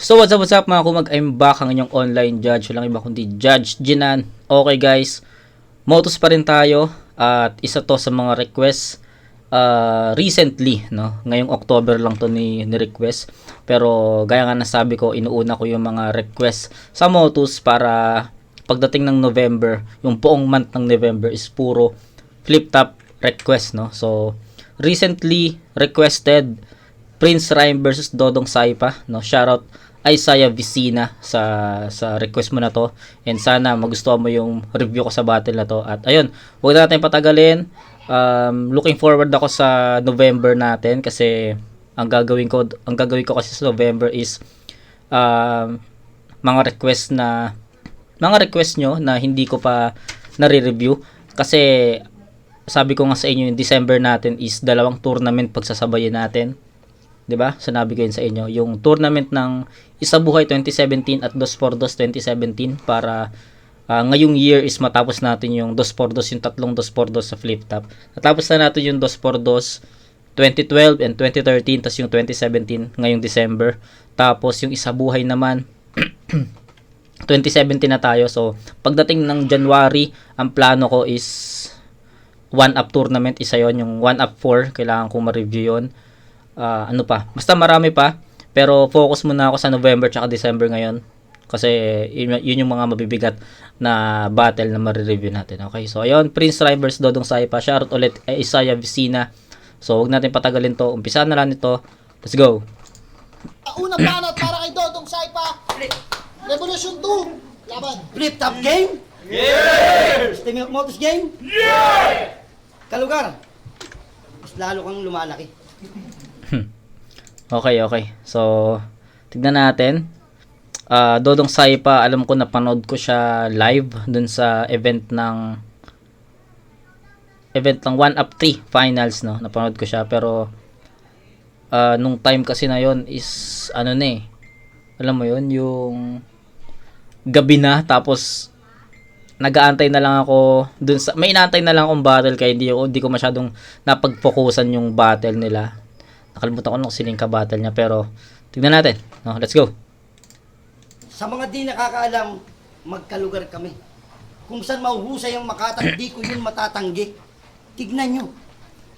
So what's up mga kumag, I'm back ang inyong online judge. Walang iba kundi Judge Jinan. Okay guys, Motos pa rin tayo at isa to sa mga requests recently, no? Ngayong October lang to ni request. Pero gaya nga nasabi ko, inuuna ko yung mga requests sa Motos para pagdating ng November, yung buong month ng November is puro flip top request, no? So recently requested Prince Rhyme versus Dodong Saipa, no? Shoutout Isaiah Vicina sa request mo na to, and sana magustuhan mo yung review ko sa battle na to. At ayun, huwag natin patagalin. Looking forward ako sa November natin kasi ang gagawin ko kasi sa November is mga request nyo na hindi ko pa nare-review kasi sabi ko nga sa inyo yung December natin is dalawang tournament pagsasabayin natin. 'Di ba? Sinabi ko yun sa inyo, yung tournament ng Isa Buhay 2017 at 2x2 2017 para ngayong year is matapos natin yung 2x2, yung tatlong 2x2 sa flip top. Natapos na natin yung 2x2 2012 and 2013, tas yung 2017 ngayong December. Tapos yung Isa Buhay naman 2017 na tayo. So pagdating ng January, ang plano ko is 1-up tournament, isa yon, yung 1-up 4, kailangan ko ma-review yun. Ano pa, basta marami pa, pero focus muna ako sa November tsaka December ngayon kasi yun yung mga mabibigat na battle na ma-review natin. Okay, so ayun, Prince Rhyme vs Dodong Saipa. Shoutout ulit Isaiah Vicina. So huwag natin patagalin to, umpisahan na lang ito. Let's go. Unang banat para kay Dodong Saipa. Revolution 2. Laban. Flip top game? Yes! Steam of Motos game? Yes! Kalugar, mas lalo kang lumalaki. Okay. So, tignan natin. Dodong Saipa, alam ko napanood ko siya live dun sa event ng 1-up 3 finals, no. Napanood ko siya pero nung time kasi na yon is ano na eh. Alam mo yon, yung gabi na, tapos nag-aantay na lang ako dun sa may inaantay na lang akong battle kaya hindi ko masyadong napag-focusan yung battle nila. Nakalimutan ko nung sining ka-battle niya, pero tignan natin. No, let's go. Sa mga di nakakaalam, magkalugar kami. Kung saan mahuhusay ang Makati, di ko yun matatanggi. Tignan nyo,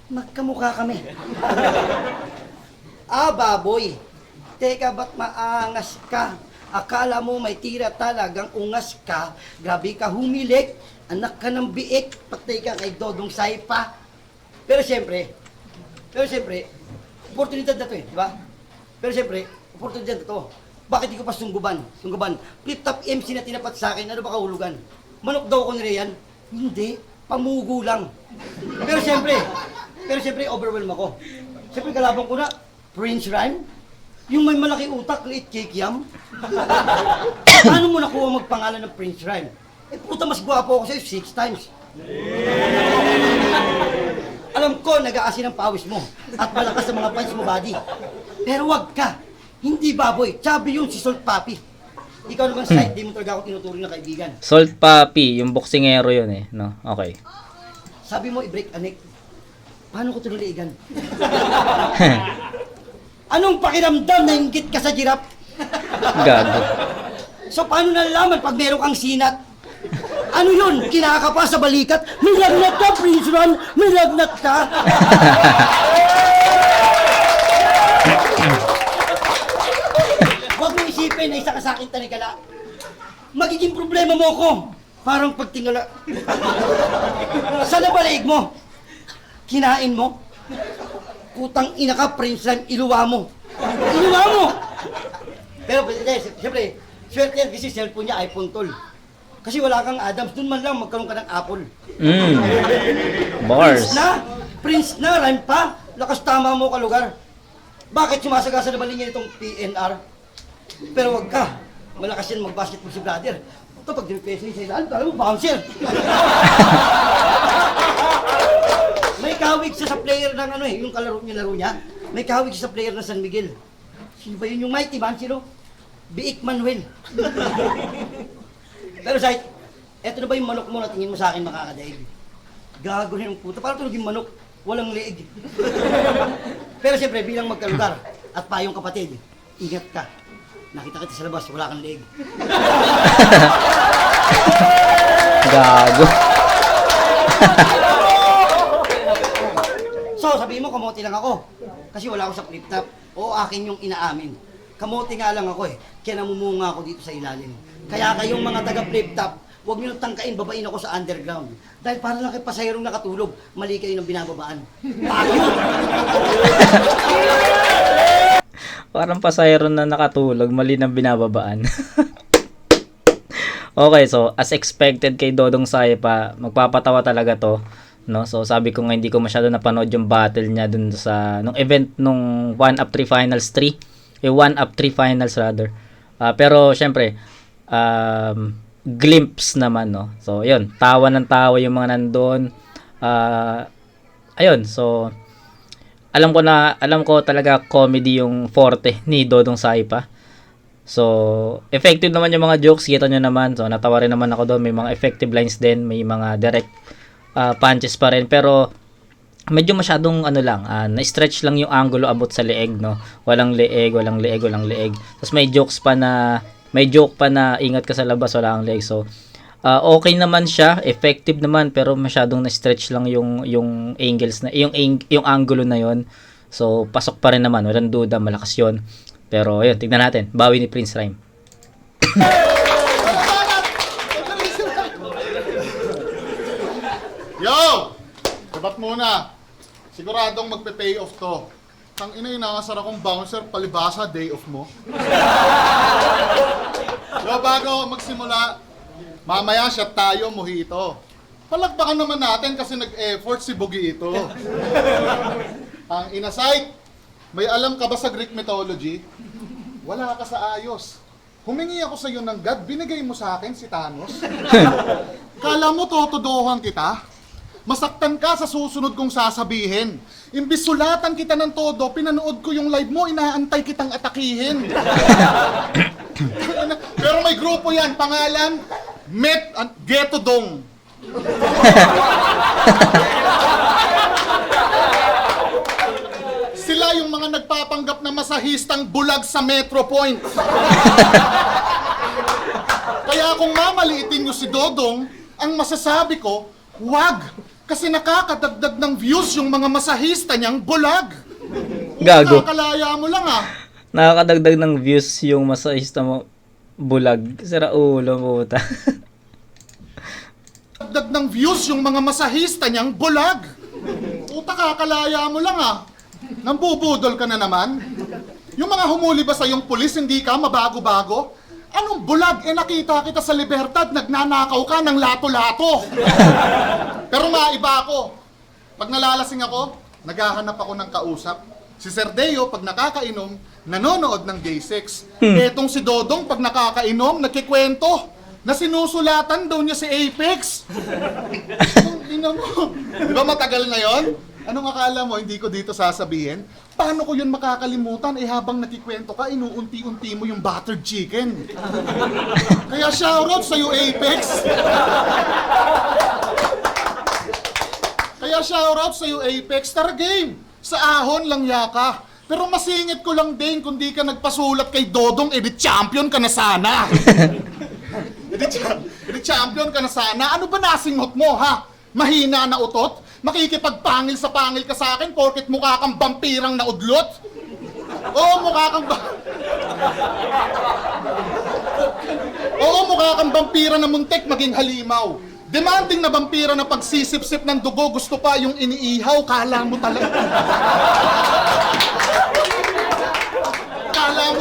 magkamukha kami. Baboy, teka ba't maangas ka? Akala mo may tira talagang ungas ka? Grabe ka humilik, anak ka ng biik, patay ka kay Dodong Saipa. Pero siyempre, oportunidad na to eh, di ba? Pero siyempre, oportunidad na to. Bakit di ko pa sungguban? Flip top MC na tinapat sa akin, ano ba kahulugan? Manok daw ko ni Rian? Hindi, pamugo lang. Pero siyempre, overwhelm ako. Siyempre, kalaban ko na, Prince Rhyme, yung may malaki utak, liit kikiam. Paano mo nakuha magpangalan ng Prince Rhyme? Puta, mas gwapo ako sa'yo 6 times. Alam ko, nag-aasin ang pawis mo at malakas sa mga punch mo, buddy. Pero wag ka. Hindi baboy. Chubby yun si Salt Papi. Ikaw naman side, di mo talaga ako tinuturing na kaibigan. Salt Papi, yung boksingero yun eh, no? Okay. Sabi mo, i-break anik. Paano ko tinuliigan? Anong pakiramdam na inggit ka sa girap? Gago. So paano nalalaman pag meron kang sinat? Ano yun? Kinakapa sa balikat? May lagnat ka, Prince Ron! May lagnat ka! Huwag mo isipin na isa ka sa akin tanikala. Magiging problema mo ko. Parang pagtingala. Sa nabalaig mo? Kinain mo? Putang ina ka, Prince Ron, iluwa mo. Iluwa mo! Pero siyempre, swerte yan kasi cellphone niya, iPhone tol. Kasi wala kang Adams, dun man lang magkaroon ka ng Apple. Bars. Prince na, rhyme pa. Lakas tama mo kalugar. Bakit sumasagasa na ba niya itong PNR? Pero wag ka. Malakas yan mag-basketball si brother. Ito, pag dinipesa sa ilan, alam mo, bouncer. May kahawig siya sa player ng ano yung laro niya. May kahawig siya sa player ng San Miguel. Sino ba yun yung mighty man? Sino? Biik Manuel. Pero Zayt, eto na ba yung manok mo na tingin mo sa akin makakadaig? Gago rin ang puta, parang tulog yung manok, walang leeg. Pero siyempre, bilang magkalugar at payong kapatid, ingat ka. Nakita kita sa labas, wala kang leeg. Gago. So, sabihin mo, kamote lang ako. Kasi wala ako sa flip top. O akin yung inaamin. Kamote nga lang ako eh. Kaya namumunga ako dito sa ilalim. Kaya kayong mga taga flip top, huwag nyo nang tangkain, babain ako sa underground. Dahil para lang kay pasahirong nakatulog, mali kayo ng binababaan. Pagod! Parang pasahero na nakatulog, mali ng binababaan. Okay, so as expected kay Dodong Saipa, magpapatawa talaga to, no? So sabi ko nga hindi ko masyado napanood yung battle niya dun sa nung event nung 1 up 3 finals 3, 1 up 3 finals rather. Pero syempre, glimpse naman, no. So yun, tawa ng tawa yung mga nandoon. Ayun, so alam ko talaga comedy yung forte ni Dodong Saipa. So, effective naman yung mga jokes, kita nyo naman. So, natawa rin naman ako doon. May mga effective lines din, may mga direct punches pa rin. Pero, medyo masyadong na-stretch lang yung angulo abot sa leeg, no? Walang leeg. Tapos may joke pa na ingat ka sa labas, wala kang leeg. So, okay naman siya, effective naman, pero masyadong na-stretch lang yung angles na, yung angulo na yon. So, pasok pa rin naman, walang duda, malakas yon. Pero, yun, tignan natin. Bawi ni Prince Rhyme. Yo! Sabat muna. Siguradong magpe-pay off to. Tang ina yun, nakasara kong bouncer, palibasa, day off mo. Yo, bago magsimula, mamaya shot tayo, mojito. Palagpakan naman natin kasi nag-effort si Bugi ito. Ang inasight, may alam ka ba sa Greek mythology? Wala ka sa ayos. Humingi ako sa iyo ng God, binigay mo sa akin si Thanos. Kala mo totodohan kita? Masaktan ka sa susunod kong sasabihin. Imbis sulatan kita ng todo, pinanood ko yung live mo, inaantay kitang atakihin. Pero may grupo yan, pangalan, Ghetto Dong. Sila yung mga nagpapanggap na masahistang bulag sa Metro Point. Kaya kung mamaliitin nyo si Dodong, ang masasabi ko, wag! Kasi nakakadagdag ng views yung mga masahista niyang bulag. Gago. Nakakalaya mo lang ah. Nakakadagdag ng views yung masahista mo bulag. Sira ulo, puta. Dagdag ng views yung mga masahista niyang bulag. Puta, kakalaya mo lang ah. Nambubudol ka na naman? Yung mga humuli ba sa yung pulis, hindi ka mabago-bago? Anong bulag? Nakita kita sa Libertad, nagnanakaw ka ng lato-lato. Pero maiba ako. Pag nalalasing ako, naghahanap ako ng kausap. Si Sir Deo, pag nakakainom, nanonood ng gay sex. Etong si Dodong, pag nakakainom, nagkikwento na sinusulatan daw niya si Apex. Ina mo. Di ba matagal na yon? Anong akala mo, hindi ko dito sasabihin? Paano ko yun makakalimutan habang nakikwento ka, inuunti-unti mo yung buttered chicken. Kaya shoutout sa'yo, Apex! Kaya shoutout sa'yo, Apex. Tara game! Sa ahon lang yaka. Pero masingit ko lang din kung di ka nagpasulat kay Dodong, edi champion ka na sana. edi champion ka na sana. Ano ba nasingot mo, ha? Mahina na utot? Makikipagpangil sa pangil ka sa akin porket mukha kang vampirang naudlot? Oo, mukha kang vampira na muntik maging halimaw. Demanding na vampira na pagsisip-sip ng dugo, gusto pa yung iniihaw, kala mo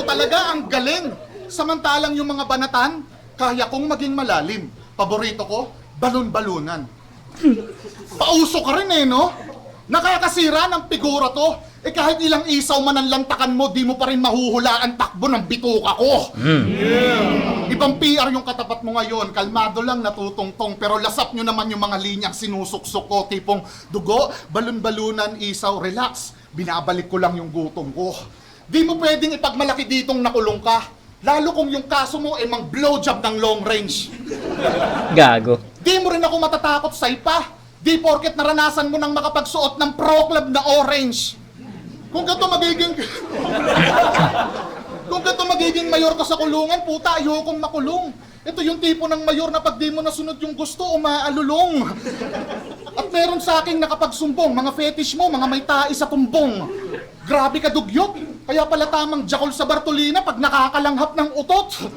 talaga ang galing. Samantalang yung mga banatan, kaya kong maging malalim. Paborito ko, balon-balunan. Pauso ka rin no? Nakakasira ng figura to. Kahit ilang isaw man ang lantakan mo, di mo pa rin mahuhula ang takbo ng bituka ko. Ibang PR yung katapat mo ngayon. Kalmado lang, natutungtong. Pero lasap nyo naman yung mga linyang sinusuksok ko. Tipong dugo, balon-balunan, isaw, relax. Binabalik ko lang yung gutom ko. Di mo pwedeng ipagmalaki ditong nakulong ka. Lalo kung yung kaso mo ay mang blowjob ng long range. Gago. Di mo rin ako matatakot sa ipa. Di porket naranasan mo nang makapagsuot ng Pro Club na orange. Kung gato magiging... Kung ganito magiging mayor ka sa kulungan, puta, ayokong makulong. Ito yung tipo ng mayor na pag di mo nasunod yung gusto, umaalulong. At meron sa akin nakapagsumbong, mga fetish mo, mga may tae sa tumbong. Grabe ka dugyot. Kaya pala tamang jakol sa Bartolina pag nakakalanghap ng utot.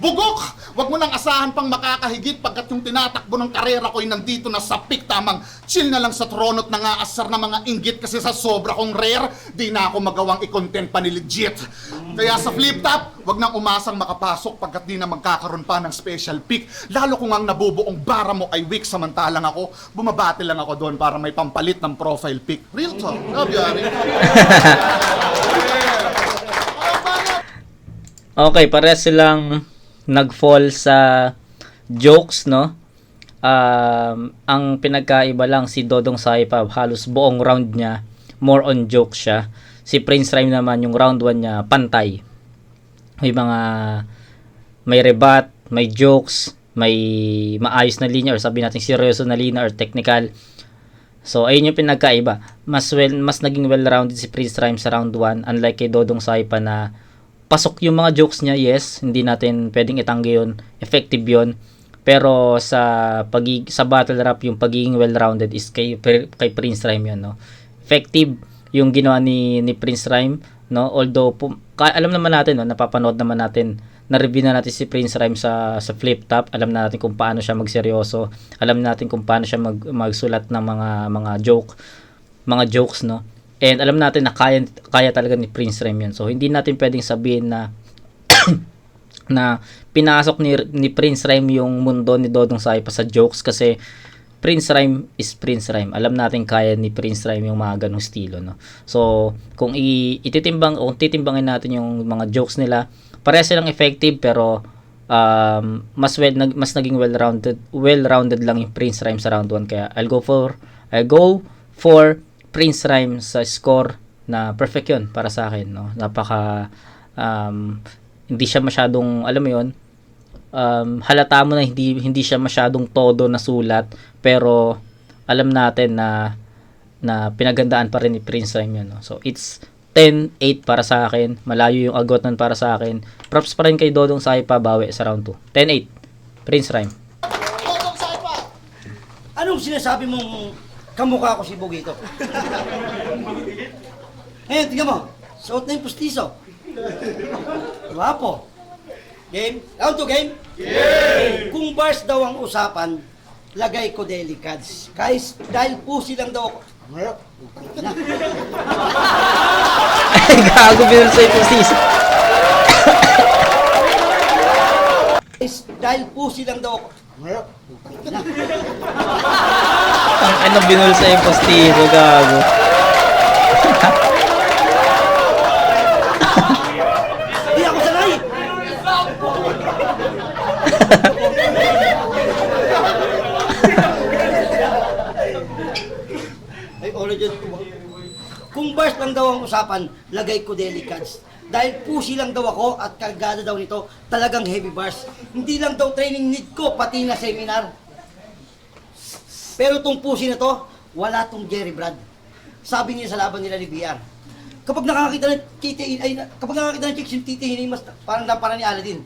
Bugok! Huwag mo nang asahan pang makakahigit pagkat yung tinatakbo ng karera ko'y nandito na sa peak, tamang chill na lang sa trono at nangaasar na mga inggit kasi sa sobra kong rare, di na ako magawang i-content pa ni legit. Kaya sa flip top, huwag nang umasang makapasok pagkat di na magkakaroon pa ng special peak. Lalo kung ang nabubuong bara mo ay weak, samantalang ako, bumabati lang ako doon para may pampalit ng profile pic. Real talk. Love you, Ari. Okay, pares silang nag-fall sa jokes, no? Ang pinagkaiba lang, si Dodong Saipa, halos buong round niya, more on jokes siya. Si Prince Rhyme naman, yung round 1 niya, pantay. May rebat, may jokes, may maayos na linya, or sabi natin seryoso na linya, or technical. So, ayun yung pinagkaiba. Mas naging well-rounded si Prince Rhyme sa round 1, unlike kay Dodong Saipa na pasok yung mga jokes niya, yes, hindi natin pwedeng itanggi yun, effective yun. Pero sa battle rap, yung pagiging well-rounded is kay Prince Rhyme yun, no? Effective yung ginawa ni Prince Rhyme, no? Although alam naman natin, no, napapanood naman natin, na-review na natin si Prince Rhyme sa flip top, alam na natin kung paano siya magseryoso, alam natin kung paano siya magsulat ng mga jokes, no? And alam natin na kaya talaga ni Prince Rhyme yun. So, hindi natin pwedeng sabihin na na pinasok ni Prince Rhyme yung mundo ni Dodong Saipa sa jokes kasi Prince Rhyme is Prince Rhyme. Alam natin kaya ni Prince Rhyme yung mga ganong estilo, no? So, kung titimbangin natin yung mga jokes nila, pareha silang effective pero mas naging well-rounded lang yung Prince Rhyme sa round 1. Kaya I'll go for Prince Rhyme sa score na perfect yun para sa akin, no? Napaka hindi siya masyadong, alam mo yun, halata mo na hindi siya masyadong todo na sulat, pero alam natin na pinagandaan pa rin ni Prince Rhyme yun, no? So it's 10-8 para sa akin, malayo yung agot nun para sa akin. Props pa rin kay Dodong Saipa, bawi sa round 2. 10-8 Prince Rhyme. Dodong Saipa! Anong sinasabi mong kamukha ko si Bugito? Ngayon, tingnan mo. Suot na yung pustiso. Wapo. Game? Round 2, game? Game! Kung bars daw ang usapan, lagay ko delicads. Guys, dahil pusi lang daw ako. Ay, gago, binul sa yung season. Guys, dahil pusi lang daw ako. Ano binul sa yung postizo, gago. Di ako sanay! Ay, origin. Kung bars lang daw ang usapan, lagay ko delicads. Dahil pusi lang daw ako at kargada daw nito, talagang heavy bars. Hindi lang daw training need ko, pati na seminar. Pero tong pusi na to, wala tong Jerry Brad. Sabi niya sa laban nila ni BR. Kapag nakakita ng chicks yung titi hinimas, parang ni Aladdin.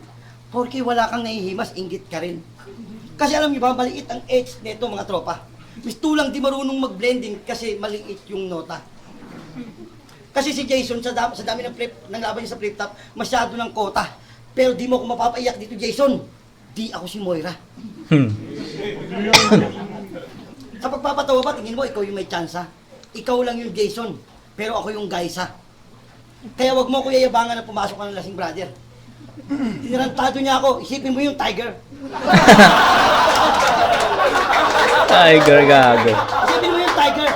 Porque wala kang nahihimas, inggit ka rin. Kasi alam niyo ba, maliit ang edge nito mga tropa. Misto lang di marunong mag-blending kasi maliit yung nota. Kasi si Jason, sa dami ng laban niya sa flip top, masyado ng kota. Pero di mo ako mapapaiyak dito, Jason. Di ako si Moira. Sa pagpapatawa ba, tingin mo, ikaw yung may tsansa. Ikaw lang yung Jason, pero ako yung Gaysa. Kaya wag mo ko yayabangan na pumasok ka ng lasing brother. Tinarantado niya ako, isipin mo yung Tiger. Tiger, gago. Isipin mo yung Tiger.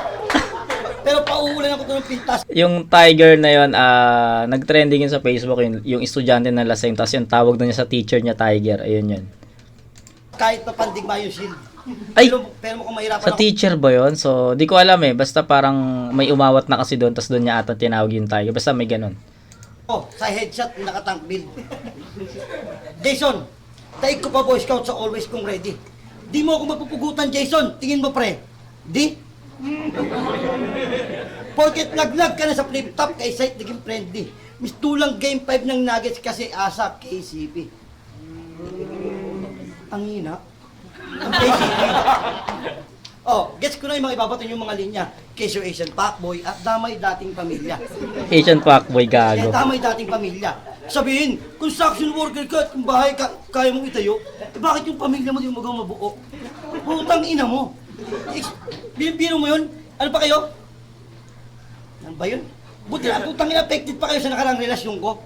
Pero pauulan ako ng pintas. Yung Tiger na yun, nag-trending yun sa Facebook, yung estudyante na lasing, tapos yung tawag na niya sa teacher niya, Tiger. Ayun yun. Kahit papandigma yung shield. Ay! Pero mukhang mahirapan Sa ako. teacher ba yun? So, di ko alam eh. Basta parang may umawat na kasi doon, tapos doon niya ata tinawag yung Tiger. Basta may ganun. Oh, sa headshot, nakatank build. Jason, taig ko pa Boy Scout sa always kong ready. Di mo ako mapupugutan, Jason. Tingin mo, pre. Di? Porket laglag ka na sa flip top, kay site naging friendly. Mistulang game 5 ng Nuggets kasi asa KCP. Ang hina. Ang KCP. Oh, gets ko na yung mga ibabato yung mga linya. Kesyo Asian Pacboy at damay dating pamilya. Asian fuckboy gago. Damay dating pamilya. Sabihin, construction worker ka at kung bahay ka, kaya mong itayo, bakit yung pamilya mo di mo magawa mabuo? Putang ina mo. Bino mo yun? Ano pa kayo? Ano ba yun? Buti na, putang ina, affected pa kayo sa nakarang relasyon ko.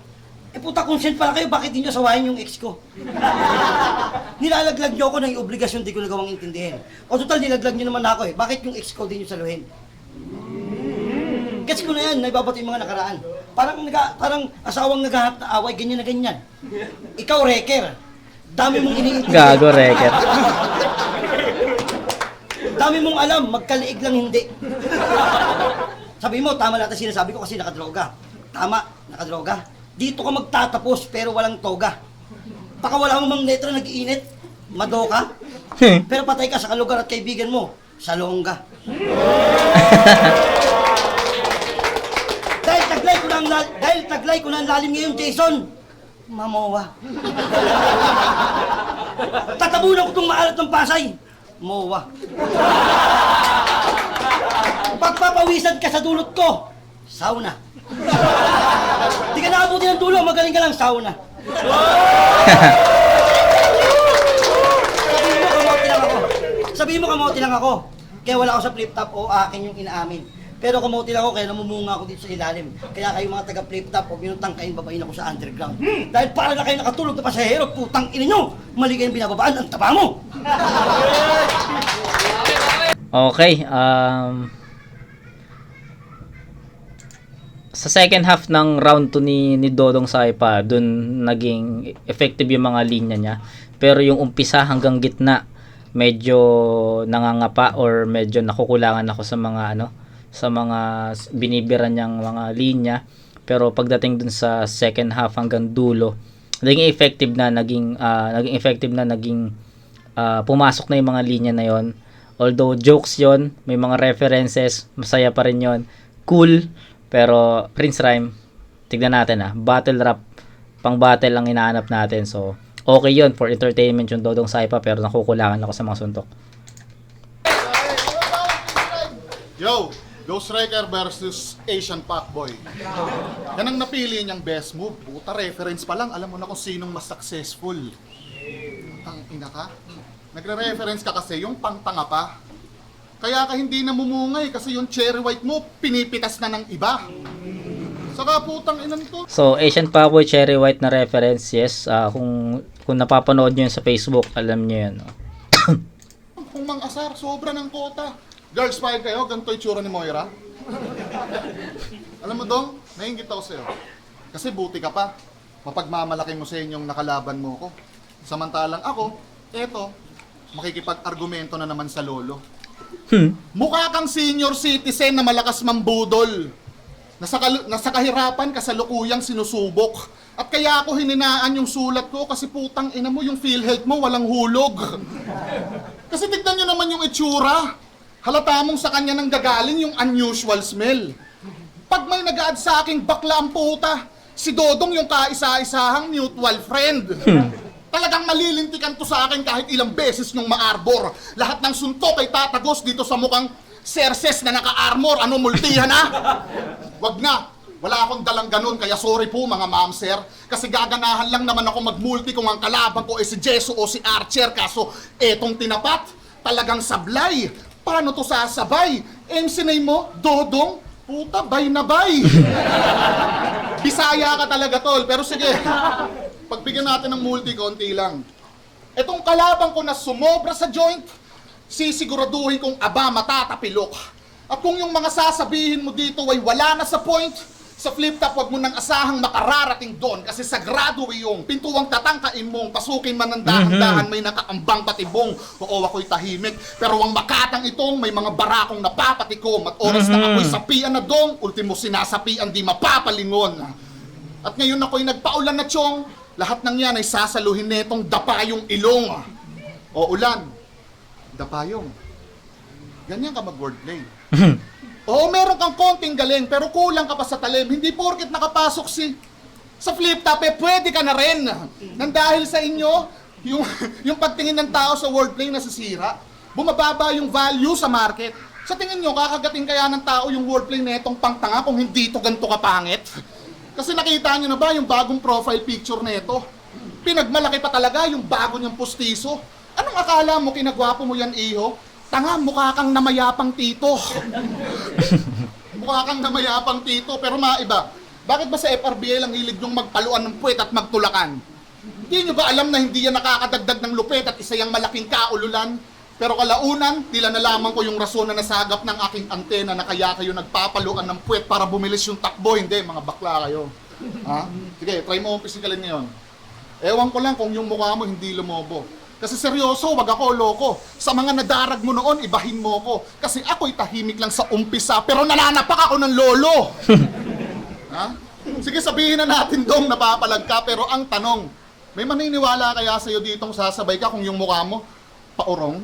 Puta, consent pala kayo, bakit hindi nyo sawahin yung ex ko? Nilalaglag nyo ako ng obligasyon di ko nagawang intindihin. O total, nilaglag nyo naman ako eh. Bakit yung ex ko di nyo saluhin? Gets ko na yan, naibabato yung mga nakaraan. Parang asawang naghahanap na away, ganyan na ganyan. Ikaw, wrecker. Dami mong iniintindi. Gago, wrecker. Dami mong alam, magkaliig lang hindi. Sabi mo, tama lahat ang sinasabi ko kasi nakadroga. Tama, nakadroga. Dito ka magtatapos pero walang toga. Baka wala mo mang letra nag-iinit, madoka. Pero patay ka sa kalugar at kaibigan mo, sa longga. Dahil taglay ko na ang lalim ngayon, Jason. Mamowa. Tatabunan ko itong maalat ng Pasay. Mowa. Pagpapawisan ka sa dulot ko, sauna. Di ka nakabuti ng dulo, magaling ka lang, sauna. Sabihin mo kamote lang ako. Kaya wala ako sa flip top o akin yung inaamin. Pero kamote lang ako, kaya namumunga ako dito sa ilalim. Kaya kayo mga taga flip top, huwag nyo nang tangkain, babain ako sa underground. Dahil para na kayo nakatulog na pasahero, putang ina nyo! Mali kayong binababaan, ang taba mo! Okay, sa second half ng round 2 ni Dodong Saipa, dun naging effective yung mga linya niya. Pero yung umpisa hanggang gitna, medyo nangangapa or medyo nakukulangan ako sa mga binibiran niyang mga linya. Pero pagdating dun sa second half hanggang dulo, naging effective na pumasok na yung mga linya na yon. Although jokes yon, may mga references, masaya pa rin yon, cool. Pero Prince Rhyme, tignan natin battle rap, pang battle lang hinahanap natin. So okay yon, for entertainment yung Dodong Saipa, pero nakukulangan ako sa mga suntok. Yo, Ghost Striker versus Asian Pacboy. Yan ang napili niyang best move. Puta, reference pa lang, alam mo na kung sinong mas successful. Putang ina ka. Nagre-reference ka kasi yung pangtanga pa. Kaya ka hindi namumungay kasi yung cherry white mo, pinipitas na ng iba. Saka putang inan to. So Asian Pacboy cherry white na reference, yes. Kung napapanood nyo yun sa Facebook, alam nyo yun. Kung mang-asar, sobra ng kota. Girls, fire kayo, ganito yung tsura ni Moira. Alam mo dong, nainggit ako sa'yo. Kasi buti ka pa. Mapagmamalaki mo sa inyong nakalaban mo ko. Samantalang ako, eto, makikipag-argumento na naman sa lolo. Mukha kang senior citizen na malakas mambudol. Nasa kahirapan, kasalukuyang sinusubok. At kaya ako hininaan yung sulat ko kasi putang ina mo, yung PhilHealth mo walang hulog. Kasi tignan nyo naman yung itsura. Halata mong sa kanya nang gagaling yung unusual smell. Pag may nag-add sa aking bakla ang puta, si Dodong yung kaisa-isahang mutual friend. Talagang malilintikan to sa akin kahit ilang beses nung ma-arbor. Lahat ng suntok ay tatagos dito sa mukhang Cerces na naka-armor. Ano, multihan na? Wag na. Wala akong dalang ganun, kaya sorry po mga ma'am sir. Kasi gaganahan lang naman ako mag-multi kung ang kalaban ko ay si Jeso o si Archer. Kaso etong tinapat, talagang sablay. Paano to sasabay? MC name mo, Dodong? Puta, bay na bay. Bisaya ka talaga tol, pero sige. Pagbigyan natin ng multi, konti lang. Etong kalaban ko na sumobra sa joint, sisiguraduhin kong aba matatapilok. At kung yung mga sasabihin mo dito ay wala na sa point, sa flip top wag mo nang asahang makararating doon kasi sagrado yung pintuang tatangkain mong pasukin man ng dahan-dahan may nakaambang patibong. Oo, ako'y tahimik, pero ang makatang itong may mga barakong napapatikom at oras na ako'y sapian na dong, ultimo sinasapian di mapapalingon. At ngayon ako'y nagpaulan na tiyong, lahat ng yan ay sasaluhin netong dapayong ilong. O ulan, dapayong. Ganyan ka mag-wordplay. Oo, meron kang konting galing, pero kulang ka pa sa talim. Hindi porket nakapasok sa flip top, pwede ka na rin. Nang dahil sa inyo, yung pagtingin ng tao sa wordplay nasisira, bumababa yung value sa market. Sa tingin nyo, kakagating kaya ng tao yung wordplay na itong pangtanga kung hindi ito ganito kapangit? Kasi nakita nyo na ba yung bagong profile picture na ito? Pinagmalaki pa talaga yung bago niyang pustiso. Anong akala mo kinagwapo mo yan, iho? Tanga, mukha kang namayapang tito. Mukha kang namayapang tito, pero maiba. Bakit ba sa FRBL ang hilig yung magpaluan ng puwet at magtulakan? Hindi nyo ba alam na hindi yan nakakadagdag ng lupet at isa yung malaking kaululan? Pero kalaunan, tila nalaman ko yung rason na nasagap ng aking antena na kaya kayo nagpapaluan ng puwet para bumilis yung takbo. Hindi, mga bakla kayo. Ha? Sige, try mo umpisilin ngayon. Ewan ko lang kung yung mukha mo hindi lumobo. Kasi seryoso, wag ako loko. Sa mga nadarag mo noon, ibahin mo ko. Kasi ako'y tahimik lang sa umpisa, pero nananapak ako ng lolo. Ha? Sige, sabihin na natin dong napapalag ka, pero ang tanong, may maniniwala kaya sa'yo ditong sasabay ka kung yung mukha mo paurong?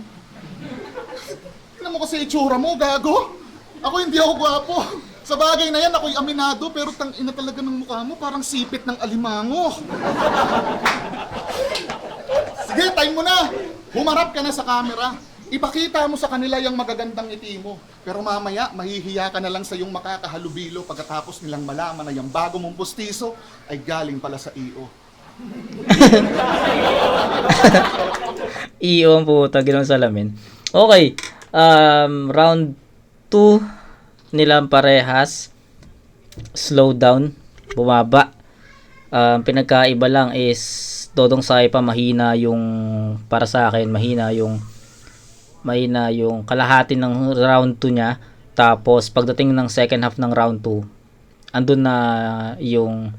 Tingnan mo kasi itsura mo, gago. Ako hindi ako gwapo. Sa bagay na yan, ako'y aminado, pero tang ina talaga ng mukha mo, parang sipit ng alimango. Sige, time mo na. Humarap ka na sa camera. Ipakita mo sa kanila yung magagandang ngiti mo. Pero mamaya, mahihiya ka na lang sa yung makakahalubilo pagkatapos nilang malaman na yung bago mong pustiso ay galing pala sa iyo. Iyo ang puta, ginawang salamin. Okay, round 2 nilang parehas. Slow down, bumaba. Pinagkaiba lang is Dodong Saipa mahina yung, para sa akin, mahina yung kalahati ng round 2 niya. Tapos pagdating ng second half ng round 2, andun na yung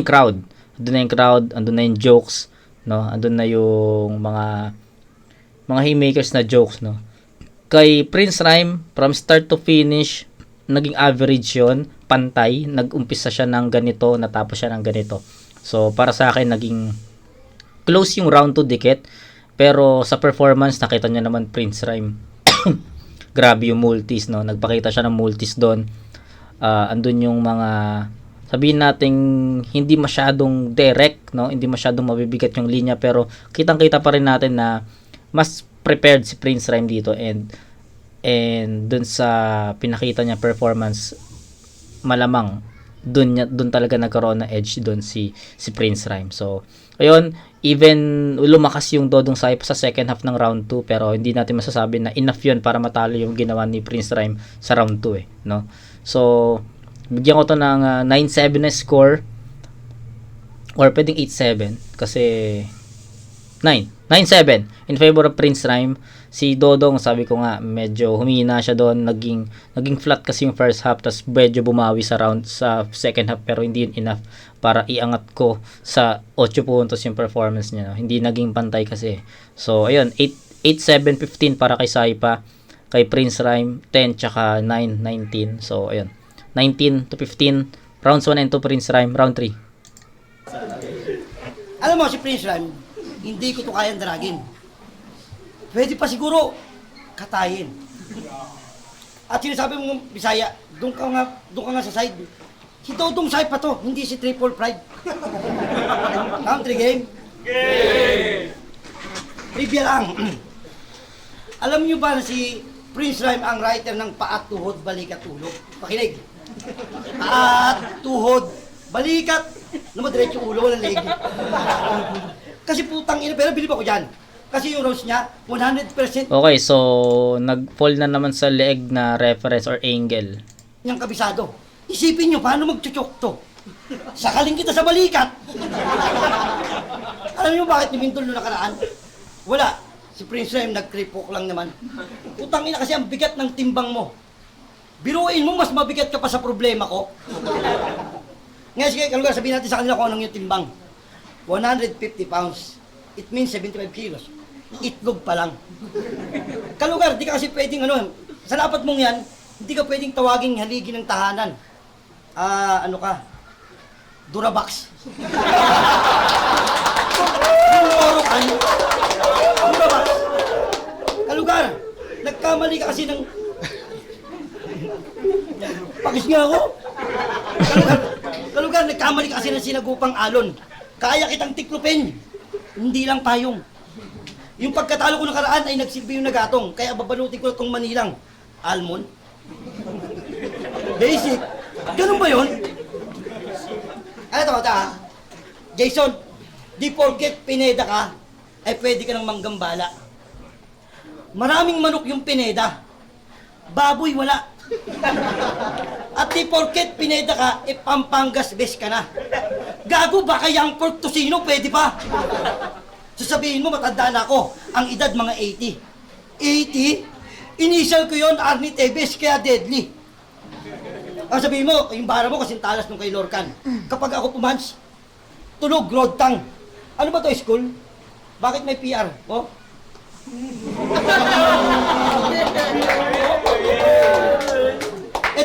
crowd. Andun na yung jokes, no? Andun na yung mga haymakers na jokes, no? Kay Prince Rhyme, from start to finish, naging average yon, pantay. Nag-umpisa siya ng ganito, natapos siya ng ganito. So, para sa akin, naging close yung round 2 dikit. Pero sa performance, nakita niyo naman Prince Rhyme. Grabe yung multis, no? Nagpakita siya ng multis doon. Andun yung mga, sabihin nating hindi masyadong direct, no? Hindi masyadong mabibigat yung linya, pero kitang-kita pa rin natin na mas prepared si Prince Rhyme dito, and dun sa pinakita niya performance, malamang dun talaga nagkaroon na edge dun si Prince Rhyme. So ayun, even lumakas yung Dodong Saipa sa second half ng round 2, pero hindi natin masasabi na enough yun para matalo yung ginawa ni Prince Rhyme sa round 2 no? So bigyan ko to ng 9-7 na score, or pwedeng 8-7 kasi 9-7 in favor of Prince Rhyme. Si Dodong, sabi ko nga, medyo humina siya doon, naging flat kasi yung first half, tapos medyo bumawi sa second half, pero hindi yun enough para iangat ko sa 8 puntos yung performance niya, no? Hindi naging pantay kasi. So ayun, 8-7-15 para kay Saipa, kay Prince Rhyme 10, tsaka 9-19. So ayun, 19-15, rounds 1 and 2 Prince Rhyme, round 3. Alam mo, si Prince Rhyme, hindi ko to kayang dragin. Pwede pa siguro katayin. At sinasabi mo, Bisaya, doon ka nga sa side. Si Dodong Saipa to, hindi si Triple Pride. Country game? Game! Trivia lang. Alam niyo ba na si Prince Rhyme ang writer ng Paat, Tuhod, Balikat, Tulog? Pakinig. Paat, Tuhod, Balikat, namadiretso ulo, walang leg. Kasi putang ina, pero bilib ako dyan. Kasi yung roast niya, 100% Okay, so nag-fall na naman sa leeg na reference or angle. niyang kabisado. Isipin niyo, paano magchuchok to? Sakaling kita sa balikat. Alam niyo bakit nimintol nung nakaraan? Wala. Si Prince Rhyme nag-cripok lang naman. Putang ina kasi ang bigat ng timbang mo. Biruin mo, mas mabigat ka pa sa problema ko. Ngayon sige, kalugar, sabihin natin sa kanila kung anong yung timbang. 150 pounds. It means 75 kilos. Itlog pa lang. Kalugar, di ka kasi pwedeng sa dapat mong yan, hindi ka pwedeng tawaging haligi ng tahanan. Ano ka? Durabox. Durabox. Kalugar, nagkamali ka kasi ng Pakis nga ako. Kalugar, nagkamali kasi ng sinagupang alon. Kaya kitang tiklopin. Hindi lang payong. Yung pagkatalo ko nakaraan ay nagsilbi yung nagatong. Kaya babalutin ko na itong manilang. Almond? Basic. Ganun ba yun? Ano ito, ha? Jason, di porket Pineda ka, ay pwede ka ng manggambala. Maraming manok yung Pineda. Baboy wala. At di porket Pineda ka, Pampangas bes ka na. Gago, baka yung pork tosino, pwede pa. Sasabihin mo, matanda na ako. Ang edad, mga 80. 80? Initial ko yon Arnie Tevez, kaya deadly. Ang sabihin mo, yung bara mo kasing talas nung kay Lorcan. Kapag ako pumunch, tunog, road tang. Ano ba to, school? Bakit may PR? Oh?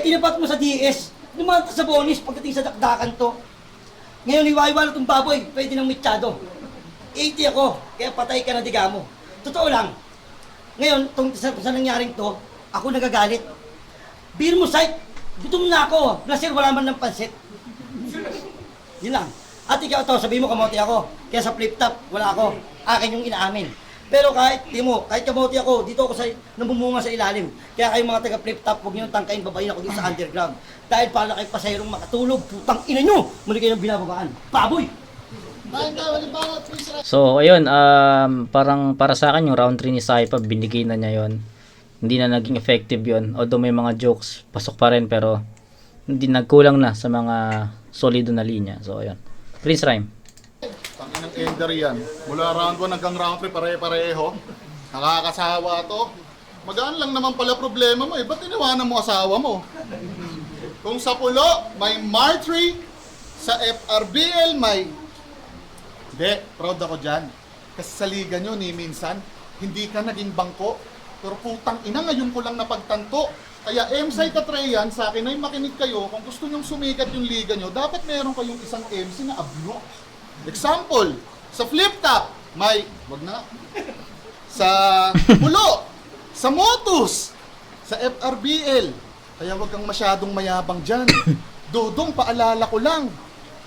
Tinapat mo sa DS. Lumahat ka sa bonus pagdating sa dakdakan to. Ngayon, iwa-iwa na itong baboy. Pwede ng mitsyado. 80 ako, kaya patay ka na diga mo. Totoo lang. Ngayon, sa nangyaring to, ako nagagalit. Beer mo site, gutom na ako. Nasir, wala man ng pansit. Yun lang. At ikaw to, sabihin mo kamote ako. Kaya sa flip top, wala ako. Akin yung inaamin. Pero kahit, di mo, kahit kamote ako, dito ako nabumunga sa ilalim. Kaya kayong mga taga flip top, huwag nyo tangkain, babayin ako dito sa underground. Dahil para kayo pasayerong makatulog, putang ina nyo, muli kayo ng binababaan. Baboy! Dahil tayo, halimbawa, please, So, ayun, parang para sa akin yung round 3 ni Saipa, binigay na niya yon. Hindi na naging effective yon. Although may mga jokes, pasok pa rin, pero hindi nagkulang na sa mga solido na linya. So, ayun. Prince Rhyme. Tangin ng ender yan. Mula round 1 hanggang round 3 pare-pareho. Nakakasawa to. Magaan lang naman pala problema mo eh. Ba't iniwanan mo asawa mo? Kung sa pulo, may Martry. Sa FRBL, may... Hindi, proud ako dyan. Kasi sa liga nyo ni minsan, hindi ka naging bangko. Pero putang ina, ngayon ko lang napagtanto. Kaya MC Katrayan, sa akin ay makinig kayo, kung gusto nyong sumikat yung liga nyo, dapat meron kayong isang MC na ablo. Example, sa flip top, may, wag na, sa pulo, sa Motus, sa FRBL. Kaya wag kang masyadong mayabang dyan. Dodong, paalala ko lang,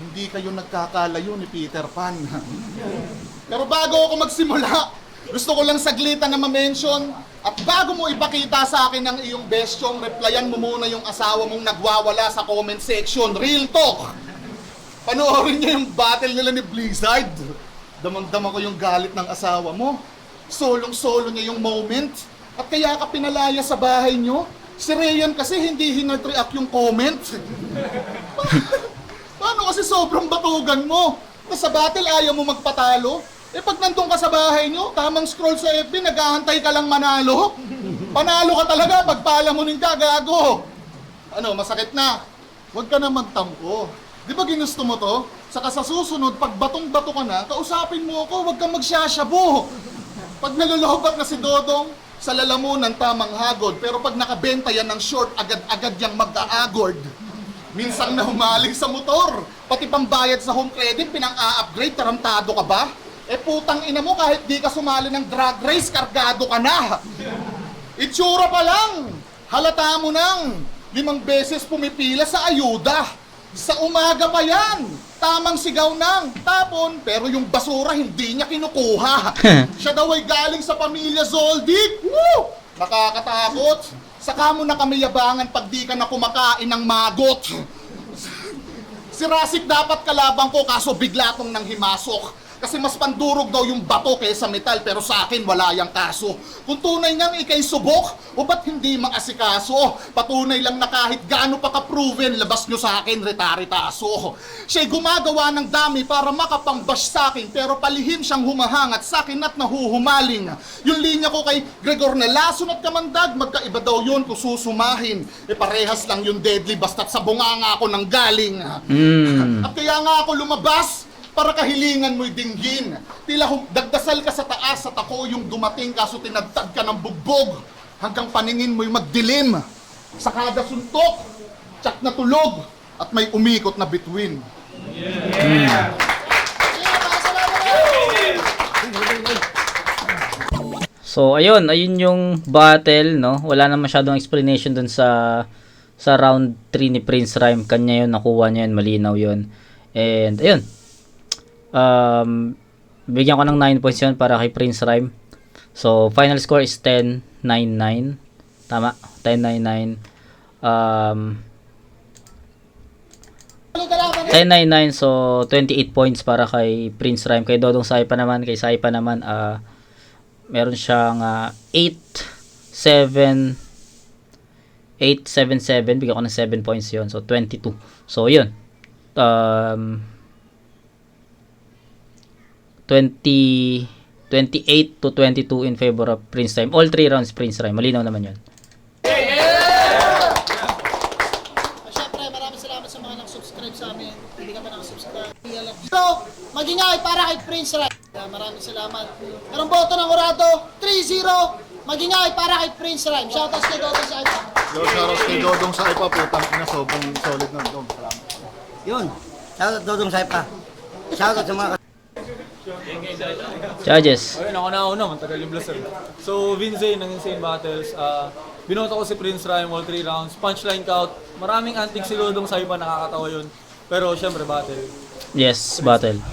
hindi kayo nagkakalayo ni Peter Pan. Pero bago ako magsimula, gusto ko lang saglitan na ma-mention at bago mo ipakita sa akin ang iyong bestyong, replyan mo muna yung asawa mong nagwawala sa comment section. Real talk! Panoorin niyo yung battle nila ni Blizzard. Damang-dama ko yung galit ng asawa mo. Solong-solo niya yung moment. At kaya ka pinalaya sa bahay niyo. Si Rayan kasi hindi hinag-react yung comment. Paano kasi sobrang batugan mo? Sa battle ayaw mo magpatalo? Eh pag nandun ka sa bahay nyo, tamang scroll sa FB, naghahantay ka lang manalo? Panalo ka talaga pag palamunin ka, gago! Ano, masakit na? Huwag ka na magtampo. Di ba ginusto mo to? Saka sa susunod, pag batong-bato ka na, kausapin mo ako, huwag kang magsyashabo. Pag nalolobat na si Dodong, sa lalamunan tamang hagod, pero pag nakabenta yan ng short, agad-agad yang mag-aagord. Minsan na humaling sa motor, pati pambayad sa home credit, pinang-a-upgrade, tarantado ka ba? Eh putang ina mo, kahit di ka sumali ng drag race, kargado ka na. Itsura pa lang, halata mo nang 5 beses pumipila sa ayuda. Sa umaga pa yan, tamang sigaw ng tapon, pero yung basura hindi niya kinukuha. Siya daw ay galing sa pamilya Zoldyck. Woo! Nakakatakot. Saka mo na kami yabangan pag di ka na kumakain ng magot. Si Rasik dapat kalabang ko kaso bigla tong nang himasok. Kasi mas pandurog daw yung bato kaysa metal pero sa akin wala yang kaso. Kung tunay niyang ikay subok, o ba't hindi maasikaso? Patunay lang na kahit gaano pa ka-proven, labas nyo sa akin retari-taso. Siya'y gumagawa ng dami para makapangbash sa akin pero palihim siyang humahangat sa akin at nahuhumaling. Yung linya ko kay Gregor na lason at kamandag, magkaiba daw yun kung susumahin. E parehas lang yung deadly basta't sa bunganga ako nang galing. At kaya nga ako lumabas, para kahilingan mo'y dinggin. Tila dagdasal ka sa taas at ako yung dumating kaso tinagtad ka ng bugbog. Hanggang paningin mo'y magdilim. Sa kada suntok, tsak na tulog at may umikot na bituin. So, ayun yung battle, no? Wala na masyadong explanation dun sa sa round 3 ni Prince Rhyme. Kanya yun, nakuha niya yun, malinaw yun. And ayun, bigyan ko ng 9 points yun para kay Prince Rhyme. So final score is 10-9-9. Tama, 10-9-9. 10-9-9, so 28 points para kay Prince Rhyme. Kay Dodong Saipa naman, meron siyang 8-7-7. Bigyan ko ng 7 points yun, so 22. So yun, 28-22 in favor of Prince Rhyme. All 3 rounds Prince Rhyme, malinaw naman yun. Siyempre, maraming salamat sa mga nag-subscribe sa amin. Hindi ka pa nakasubscribe. So, magingay para kay Prince Rhyme. Maraming salamat. Merong boto ng Orado, 3-0. Magingay para kay Prince Rhyme. Shoutouts kay Dodong Saipa. Shoutout kay Dodong Saipa, putang ina, sobrang solid nun, Dong. Salamat. Yun. Shoutout Dodong Saipa. Shoutout sa mga Judges. Ayun, ako na una, matagal yung blaster. So, Vinzay ng Insane Battles, binoto ko si Prince Rhyme all 3 rounds, punchline count, maraming antics si Dodong Saipa, nakakatawa yun. Pero, syempre, battle. Yes, battle.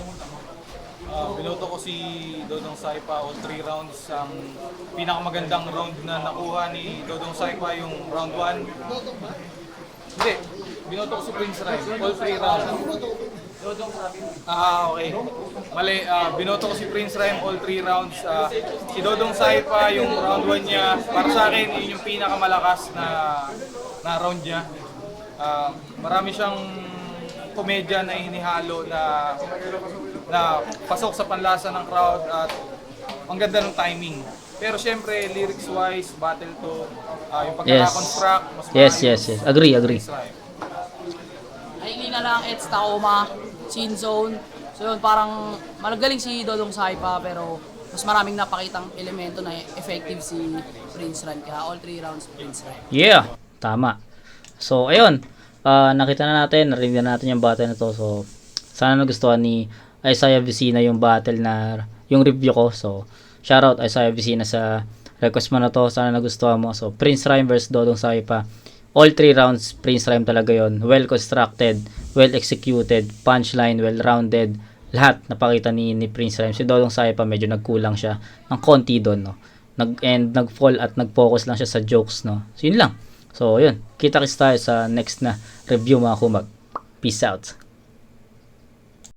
Binoto ko si Dodong Saipa all 3 rounds. Ang pinakamagandang round na nakuha ni Dodong Saipa yung round 1. Hindi, binoto ko si Prince Rhyme all 3 rounds. Okay. Mali, binoto ko si Prince Rhyme all 3 rounds. Si Dodong Saipa, yung round 1 niya, para sa akin, yun yung pinakamalakas na round niya. Marami siyang komedya na hinihalo na pasok sa panlasa ng crowd at ang ganda ng timing. Pero syempre, lyrics-wise, battle to, yung pagkakakonstruct, mas Yes. Agree. Prince Rhyme. Ay, na lang, Eds Tacoma, Scene Zone. So yun, parang malagaling si Dodong Saipa pero mas maraming napakitang elemento na effective si Prince Rhyme. Kaya all 3 rounds Prince Rhyme. Yeah, tama. So, ayun. Nakita na natin, narinig na natin yung battle na to. So, sana nagustuhan ni Isaiah Vicina yung battle na, yung review ko. So, shoutout Isaiah Vicina sa request mo na to. Sana nagustuhan mo. So, Prince Rhyme versus Dodong Saipa. All 3 rounds, Prince Rhyme talaga yon. Well constructed, well executed, punchline, well rounded. Lahat napakita ni Prince Rhyme. Si Dodong Saipa medyo nagkulang siya ng konti doon, no. Nag-fall at nag-focus lang siya sa jokes, no. So, yun lang. So, yun. Kita-kits tayo sa next na review, mga kumag. Peace out.